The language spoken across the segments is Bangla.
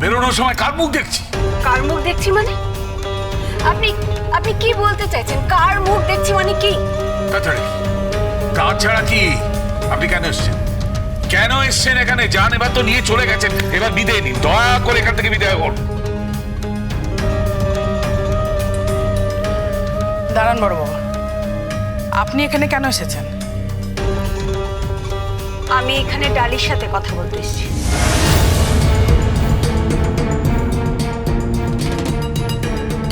বেরোনোর সময় কার মুখ দেখছি? কার মুখ দেখছি মানে? আপনি আপনি কি বলতে চাইছেন? কার মুখ দেখছি মানে কি? তাছাড়া কি? আপনি কেন এসছেন? কেন এসছেন এখানে? যান, এবার তো নিয়ে চলে গেছেন, এবার বিদায় নিন, দয়া করে এখান থেকে বিদায় করুন। দাঁড়ান বড় বাবা, আপনি এখানে কেন এসেছেন? আমি এখানে ডালির সাথে কথা বলতে এসেছি।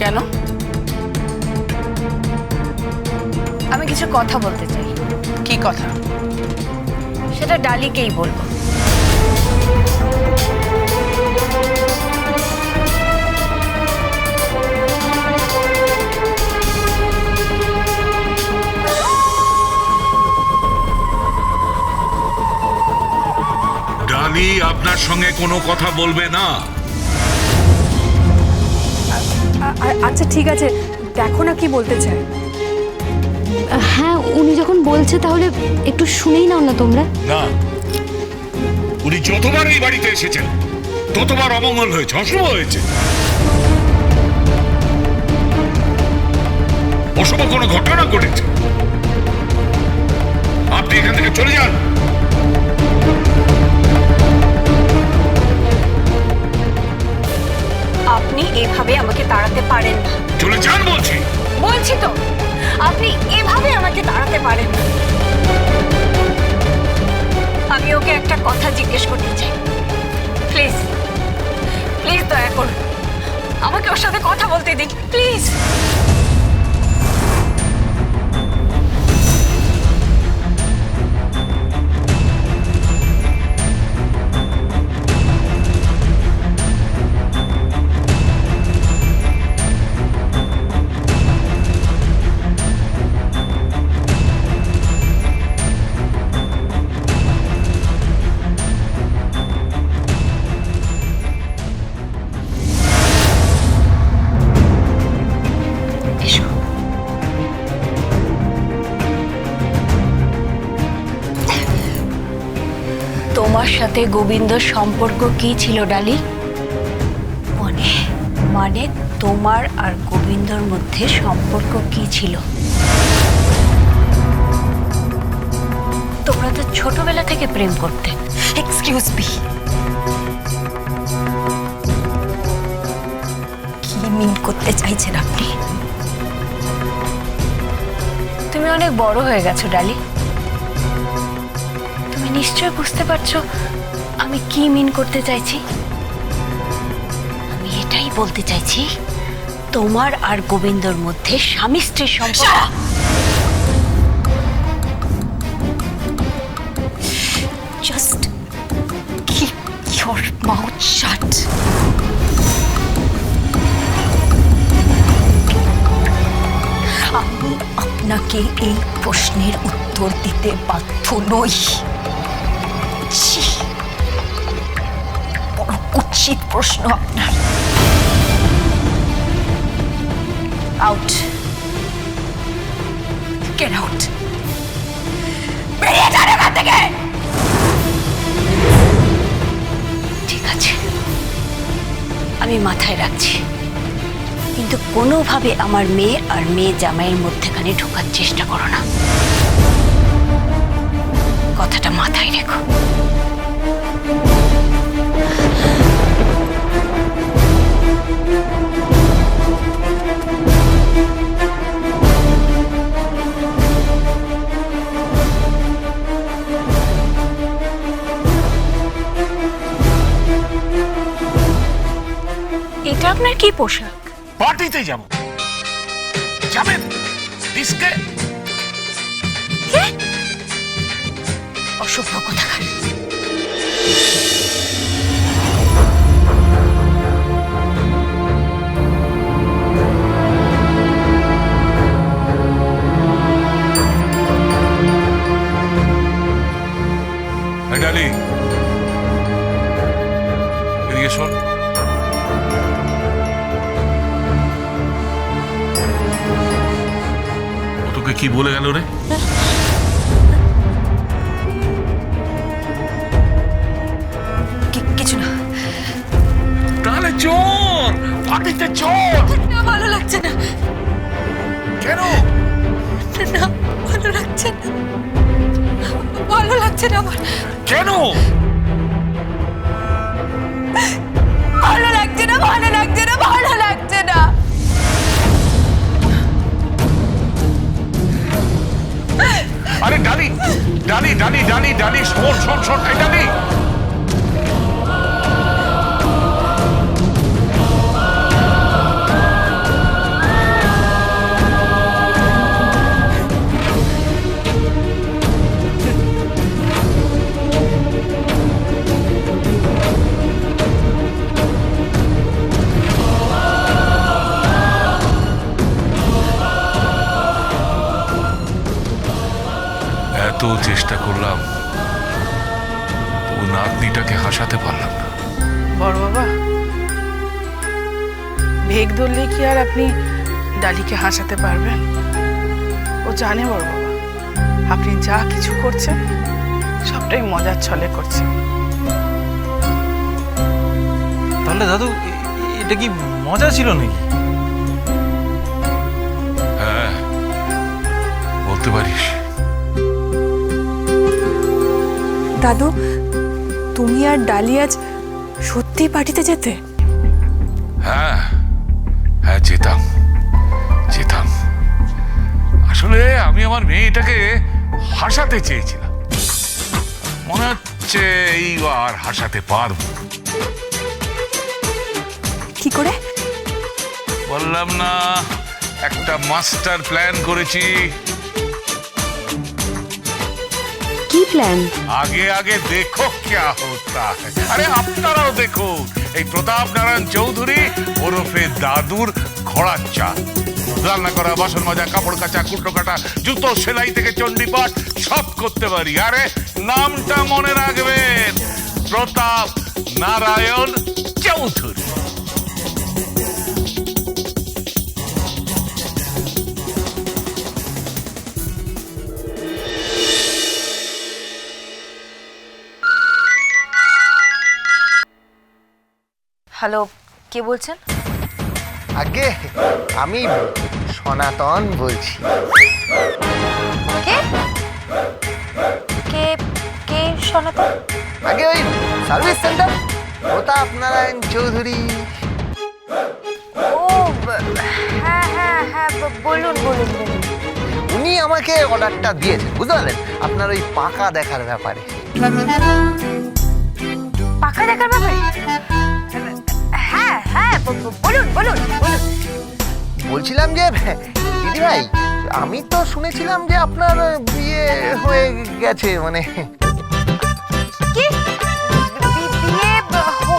কেন? আমি কিছু কথা বলতে চাই। কি কথা? সেটা ডালিকেই বলবো। ডালি আপনার সঙ্গে কোনো কথা বলবে না। আচ্ছা ঠিক আছে, দেখো না কি বলতে চায়। হ্যাঁ, উনি যখন বলছে তাহলে একটু শুনেই নাও না তোমরা। না, উনি যতবার এই বাড়িতে এসেছেন ততবার অমঙ্গল হয়েছে, অশুভ হয়েছে। অশুভ কোনো ঘটনা ঘটেছে। আপনি এখান থেকে চলে যান। আপনি এভাবে আমাকে তাড়াতে পারেন না। চলে যান বলছি। বলছি তো, আপনি এভাবে আমাকে তাড়াতে পারেন না। আমি ওকে একটা কথা জিজ্ঞেস করতে চাই। প্লিজ প্লিজ দয়া করুন, আমাকে ওর সাথে কথা বলতে দিন প্লিজ। এসো। তোমার সাথে গোবিন্দর সম্পর্ক কি ছিল ডালি? মানে মানে তোমার আর গোবিন্দর মধ্যে সম্পর্ক কি ছিল? তোমরা তো ছোটবেলা থেকে প্রেম করতে। এক্সকিউজ মি, কি মিন করতে চাইছেন আপনি? তুমি অনেক বড় হয়ে গেছো ডালি। তুমি নিশ্চয় বুঝতে পারছো আমি কি মিন করতে চাইছি। আমি এটাই বলতে চাইছি, তোমার আর গোবিন্দর মধ্যে স্বামী স্ত্রীর সম্পর্ক। জাস্ট কিপ ইওর মাউথ শাট। আমি আপনাকে এই প্রশ্নের উত্তর দিতে বাধ্য নই। ছি, বড় কুৎসিত প্রশ্ন আপনার। আউট, গেট আউট, বেরিয়ে যান এখান থেকে। ঠিক আছে, আমি মাথায় রাখছি, কিন্তু কোনোভাবে আমার মেয়ে আর মেয়ে জামাইয়ের মধ্যেখানে ঢোকার চেষ্টা করো না। কথাটা মাথায় রেখো। এটা আপনার কি পোশাক? পার্টিতে যাব। যাবেন? ডিস্কে? কে? অসভ্য কোথাকার। ডালি, এদিকে শোন। ও তোকে কি বলে গেল রে? কিছু না। একটা চোর, পার্টিতে চোর। না, ভালো লাগছে না। কেন? না, ভালো লাগছে না, ভালো লাগছে না আমার। কেন? ভালো লাগছে না, ভালো লাগছে না, ভালো লাগছে না। আরে ডালি, ডালি, ডালি, ডালি, ডালি, শোন, শোন, শোন, এই ডালি। এত চেষ্টা করলাম, ও নাতনিটাকে হাসাতে পারলাম না। বড় বাবা, ভেগ ধরলে কি আর আপনি ডালিকে হাসাতে পারবেন? ও জানে বড় বাবা, আপনি যা কিছু করছেন সবটাই মজার ছলে করছেন। তাহলে দাদু এটা কি মজা ছিল নাকি? হ্যাঁ, বলতে পারিস। দাদু, তুমি আর ডালি আজ সত্যি পার্টিতে যেতে? হ্যাঁ, হ্যাঁ, যেতাম, যেতাম। আসলে আমি আমার মেয়েটাকে হাসাতে চেয়েছিলাম, মনে হচ্ছে এইবার হাসাতে পারবো। কি করে? বললাম না, একটা মাস্টার প্ল্যান করেছি। কি প্ল্যান? আগে আগে দেখো क्या होता है। আরে আপনারাও দেখুন, এই প্রতাপ নারায়ণ চৌধুরী ওরফে দাদুর ঘোড়ার চাল। রান্না করা, বাসন মাজা, কাপড় কাচা, কুটো কাটা, জুতো সেলাই থেকে চণ্ডীপাঠ সব করতে পারি। আরে নামটা মনে রাখবেন, প্রতাপ নারায়ণ চৌধুরী। হ্যালো, কে বলছেন? আগে আমি সনাতন বলছি। কে কে কে সনাতন? আগে ওই সার্ভিস সেন্টার প্রতাপ নারায়ণ চৌধুরী। ও, হ্যাঁ হ্যাঁ হ্যাঁ, বলুন বলুন বলুন। উনি আমাকে অর্ডারটা দিয়েছেন, বুঝতে পারলেন, আপনার ওই পাকা দেখার ব্যাপারে। পাখা দেখার ব্যাপারে? হ্যাঁ হ্যাঁ, বলুন বলুন বলুন। বলছিলাম যে দিদি ভাই, আমি তো শুনেছিলাম যে আপনার বিয়ে হয়ে গেছে, মানে কি বিয়ে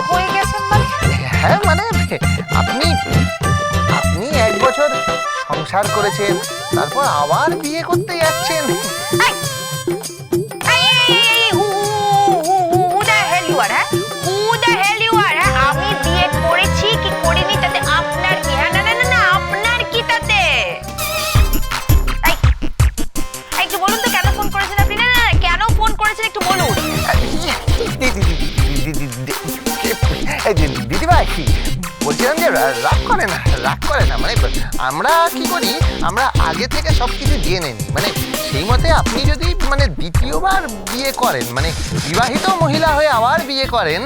হয়ে গেছে মানে? হ্যাঁ মানে আপনি আপনি 1 বছর সংসার করেছেন, তারপর আবার বিয়ে করতে যাচ্ছেন। আমি বিয়ে করেছি কি করিনি তাতে আপনার কি? না না না না, আপনার কি তাতে? একটু বলুন তো, কেন ফোন করেছেন আপনি? না না, কেন ফোন করেছেন একটু বলুন। দিদি ভাই, বলছিলাম যে রাগ করে না, রাগ করে না, মানে আমরা কি করি, আমরা আগে থেকে সবকিছু জেনে নিই। মানে সেই মতে আপনি যদি মানে দ্বিতীয়বার বিয়ে করেন, মানে বিবাহিত মহিলা হয়ে আবার বিয়ে করেন,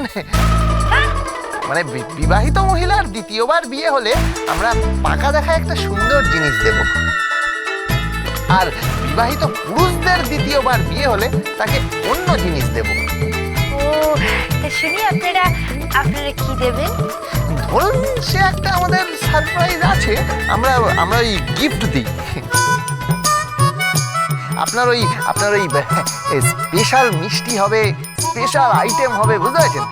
মানে বিবাহিত মহিলার দ্বিতীয়বার বিয়ে হলে আমরা পাকা দেখা একটা সুন্দর জিনিস দেব। আর বিবাহিত পুরুষদের দ্বিতীয়বার বিয়ে হলে তাকে অন্য জিনিস দেব। ও, তা শুনি আপনারা কি দেবেন? ধরুন সে একটা আমাদের সারপ্রাইজ আছে, আমরা ওই গিফট দিই। আপনার ওই স্পেশাল মিষ্টি হবে, স্পেশাল আইটেম হবে, বুঝতে পারছেন?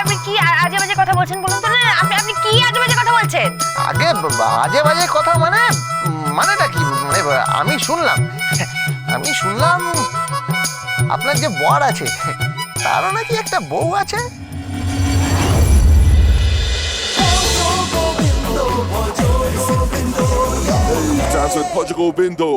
আপনি কি আজে বাজে কথা বলছেন বলুন তো? না, আপনি কি আজে বাজে কথা বলছেন? আগে বাজে বাজে কথা মানেটা কি? মানে আমি শুনলাম আপনার যে বর আছে তারও নাকি একটা বউ আছে। Dance with Portugal Bindo.